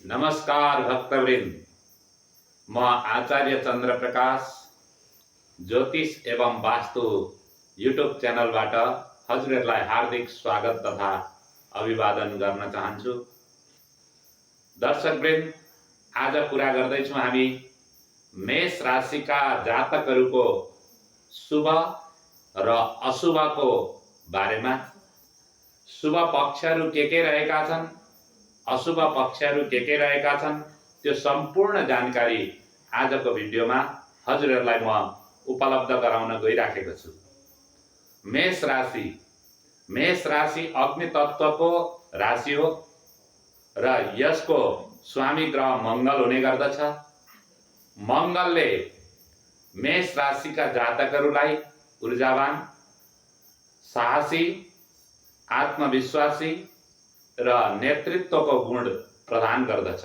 नमस्कार भक्तवृन्द, म आचार्य चन्द्र प्रकाश ज्योतिष एवं वास्तु युट्युब च्यानलबाट हजुरहरूलाई हार्दिक स्वागत तथा अभिवादन गर्न चाहन्छु। दर्शकवृन्द, आज कुरा गर्दैछौँ हामी मेष राशिका जातकहरूको शुभ र अशुभको बारेमा। शुभ पक्षहरू के रहेका छन्, अशुभ पक्षहरू के रहेका छन्, त्यो सम्पूर्ण जानकारी आजको भिडियोमा हजुरहरूलाई म उपलब्ध गराउन गइराखेको छु। मेष राशि अग्नि तत्त्वको राशि हो र यसको स्वामी ग्रह मङ्गल हुने गर्दछ। मङ्गलले मेष राशिका जातकहरूलाई ऊर्जावान, साहसी, आत्मविश्वासी र नेतृत्वको गुण प्रदान गर्दछ।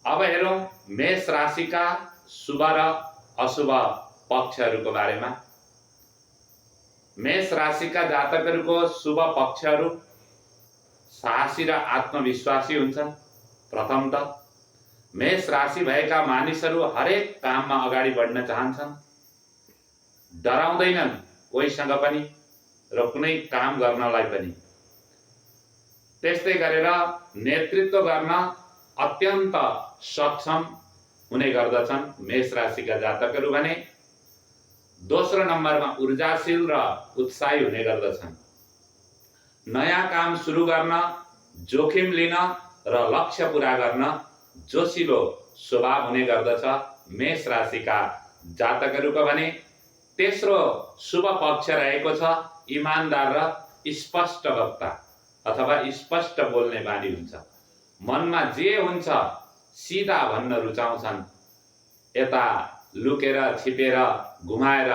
अब हेरौँ मेष राशिका शुभ र अशुभ पक्षहरूको बारेमा। मेष राशिका जातकहरूको शुभ पक्षहरू साहसी र आत्मविश्वासी हुन्छन्। प्रथमतः मेष राशि भएका मानिसहरू हरेक काममा अगाडि बढ्न चाहन्छन्, डराउँदैनन् कोहीसँग पनि र कुनै काम गर्नलाई पनि। त्यस्तै गरेर नेतृत्व गर्न अत्यन्त सक्षम हुने गर्दछन् मेष राशिका जातकहरू भने। दोस्रो नम्बरमा ऊर्जाशील र उत्साही हुने गर्दछन्। नयाँ काम सुरु गर्न, जोखिम लिन र लक्ष्य पूरा गर्न जोसिलो स्वभाव हुने गर्दछ मेष राशिका जातकहरूको भने। तेस्रो शुभ पक्ष रहेको छ इमानदार र स्पष्ट वक्ता अथवा स्पष्ट बोल्ने बानी हुन्छ। मनमा जे हुन्छ सिधा भन्न रुचाउँछन्, यता लुकेर छिपेर घुमाएर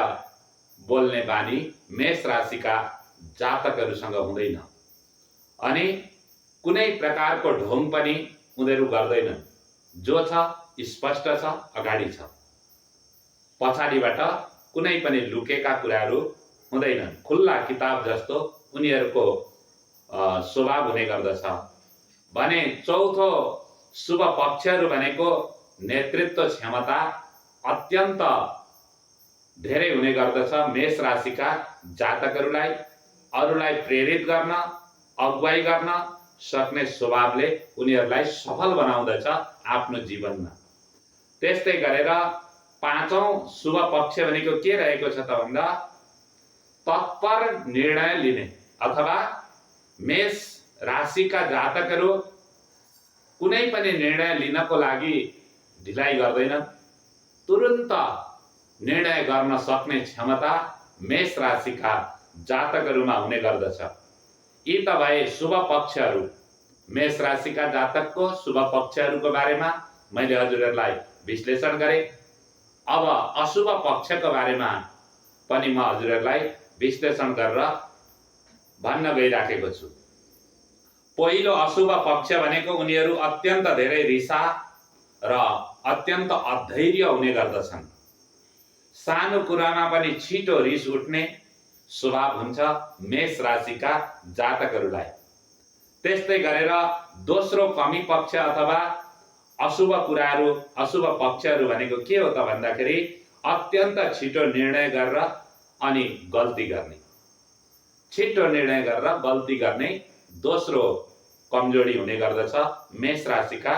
बोल्ने बानी मेष राशिका जातकहरूसँग हुँदैन। अनि कुनै प्रकारको ढोङ पनि उनीहरू गर्दैनन्। जो छ स्पष्ट छ, अगाडि छ, पछाडिबाट कुनै पनि लुकेका कुराहरू हुँदैनन्। खुल्ला किताब जस्तो उनीहरूको स्वभाव हुने गर्दछ भने। चौथो शुभ पक्षहरू भनेको नेतृत्व क्षमता अत्यन्त धेरै हुने गर्दछ मेष राशिका जातकहरूलाई। अरूलाई प्रेरित गर्न, अगुवाई गर्न सक्ने स्वभावले उनीहरूलाई सफल बनाउँदछ आफ्नो जीवनमा। त्यस्तै गरेर पाँचौं शुभ पक्ष भनेको के रहेको छ त भन्दा तत्पर निर्णय लिने अथवा मेष राशिका जातकहरू कुनै पनि निर्णय लिनको लागि ढिलाइ गर्दैनन्। तुरुन्त निर्णय गर्न सक्ने क्षमता मेष राशिका जातकहरूमा हुने गर्दछ। यी त भए शुभ पक्षहरू। मेष राशिका जातकको शुभ पक्षहरूको बारेमा मैले हजुरहरूलाई विश्लेषण गरेँ। अब अशुभ पक्षको बारेमा पनि म हजुरहरूलाई विश्लेषण गरेर भन्न गइराखेको छु। पहिलो अशुभ पक्ष भनेको उनीहरू अत्यन्त धेरै रिसा र अत्यन्त अधैर्य हुने गर्दछन्। सानो कुरामा पनि छिटो रिस उठ्ने स्वभाव हुन्छ मेष राशिका जातकहरूलाई। त्यस्तै गरेर दोस्रो कमी पक्ष अथवा अशुभ कुराहरू, अशुभ पक्षहरू भनेको के हो त भन्दाखेरि अत्यन्त छिटो निर्णय गरेर अनि गल्ती गर्ने। छिटो निर्णय गरेर गल्ती गर्ने दोस्रो कमजोरी हुने गर्दछ मेष राशिका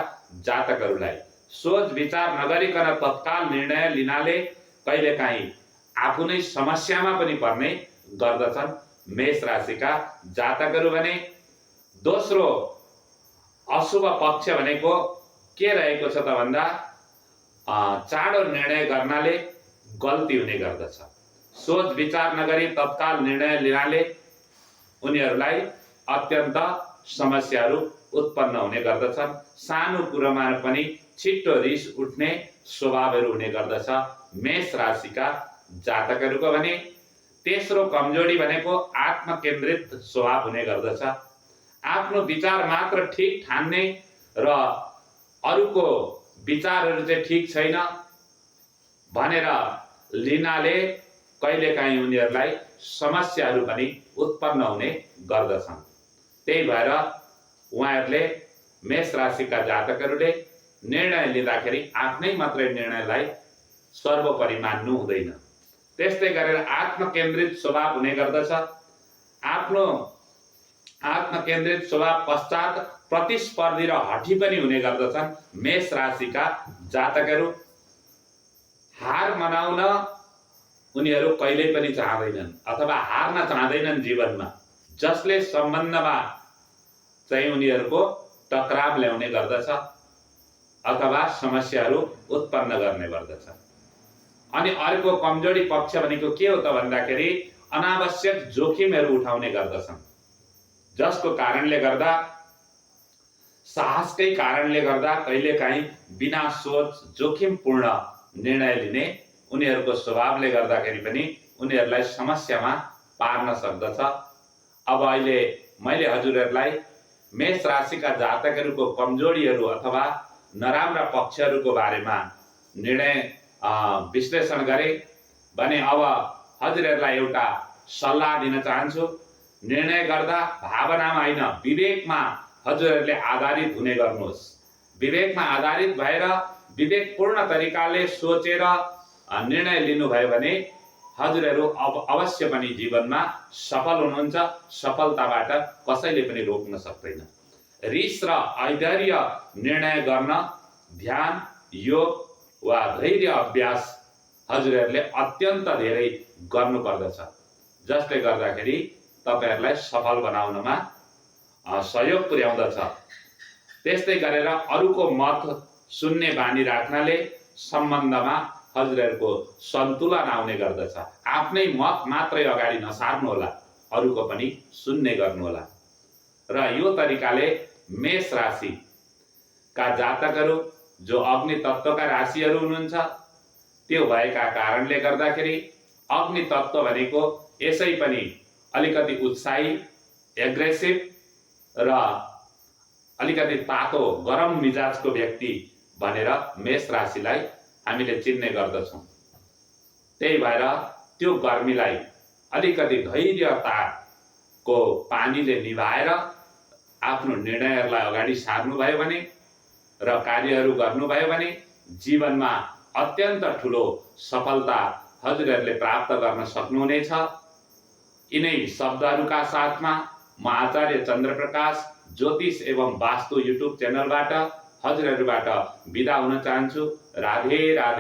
जातकहरूलाई। सोच विचार नगरिकन तत्काल निर्णय लिनाले कहिलेकाहीँ आफू नै समस्यामा पनि पर्ने गर्दछन् मेष राशिका जातकहरू भने। दोस्रो अशुभ पक्ष भनेको के रहेको छ त भन्दा चाँडो निर्णय गर्नाले गल्ती हुने गर्दछ। सोच विचार नगरी तत्काल निर्णय लिनाले उनीहरूलाई अत्यन्त समस्याहरू उत्पन्न हुने गर्दछन्। सानो कुरामा पनि छिट्टो रिस उठ्ने स्वभावहरू हुने गर्दछ मेष राशिका जातकहरूको भने। तेस्रो कमजोरी भनेको आत्मकेन्द्रित स्वभाव हुने गर्दछ। आफ्नो विचार मात्र ठिक ठान्ने र अरूको विचारहरू चाहिँ ठिक छैन भनेर लिनाले कहिलेकाहीँ उनीहरूलाई समस्याहरू पनि उत्पन्न हुने गर्दछन्। त्यही भएर उहाँहरूले मेष राशिका जातकहरूले निर्णय लिँदाखेरि आफ्नै मात्रै निर्णयलाई सर्वोपरि मान्नु हुँदैन। त्यस्तै गरेर आत्मकेन्द्रित स्वभाव हुने गर्दछ। आफ्नो आत्मकेन्द्रित स्वभाव पश्चात प्रतिस्पर्धी र हठी पनि हुने गर्दछन्। मेष राशिका जातकहरू हार मनाउन उनीहरू कहिल्यै पनि चाहँदैनन् अथवा हार्न चाहँदैनन् जीवनमा, जसले सम्बन्धमा चाहिँ उनीहरूको टकराव ल्याउने गर्दछ अथवा समस्याहरू उत्पन्न गर्ने गर्दछ। अनि अर्को कमजोरी पक्ष भनेको के हो त भन्दाखेरि अनावश्यक जोखिमहरू उठाउने गर्दछन्, जसको कारणले गर्दा साहसकै कारणले गर्दा कहिलेकाहीँ बिना सोच जोखिमपूर्ण निर्णय लिने उनीहरूको स्वभावले गर्दाखेरि पनि उनीहरूलाई समस्यामा पार्न सक्दछ। अब अहिले मैले हजुरहरूलाई मेष राशिका जातकहरूको कमजोरीहरू अथवा नराम्रा पक्षहरूको बारेमा निर्णय विश्लेषण गरे भने अब हजुरहरूलाई एउटा सल्लाह दिन चाहन्छु। निर्णय गर्दा भावनामा होइन, विवेकमा हजुरहरूले आधारित हुने गर्नुहोस्। विवेकमा आधारित भएर विवेकपूर्ण तरिकाले सोचेर निर्णय लिनुभयो भने हजुरहरू अवश्य पनि जीवनमा सफल हुनुहुन्छ। सफलताबाट कसैले पनि रोक्न सक्दैन। रिस र ऐधर्य निर्णय गर्न ध्यान, योग वा धैर्य अभ्यास हजुरहरूले अत्यन्त धेरै गर्नुपर्दछ, जसले गर्दाखेरि तपाईहरूलाई सफल बनाउनमा सहयोग पुर्याउँदछ। त्यस्तै गरेर अरूको मत सुन्ने बानी राख्नाले सम्बन्धमा हजुरहरूको सन्तुलन आउने गर्दछ। आफ्नै मत मात्रै अगाडि नसार्नुहोला, अरूको पनि सुन्ने गर्नुहोला। र यो तरिकाले मेष राशिका जातकहरू जो अग्नि तत्त्वका राशिहरू हुनुहुन्छ, त्यो भएका कारणले गर्दाखेरि अग्नि तत्त्व भनेको यसै पनि अलिकति उत्साही, एग्रेसिभ र अलिकति तातो गरम मिजाजको व्यक्ति भनेर मेष राशिलाई हामीले चिन्ने गर्दछौँ। त्यही भएर त्यो गर्मीलाई अलिकति धैर्यताको पानीले निभाएर आफ्नो निर्णयहरूलाई अगाडि सार्नुभयो भने र कार्यहरू गर्नुभयो भने जीवनमा अत्यन्त ठुलो सफलता हजुरहरूले प्राप्त गर्न सक्नुहुनेछ। यिनै शब्दहरूका साथमा म आचार्य चन्द्रप्रकाश ज्योतिष एवं वास्तु युट्युब च्यानलबाट हजुरहरूबाट बिदा हुन चाहन्छु। राधे राधे।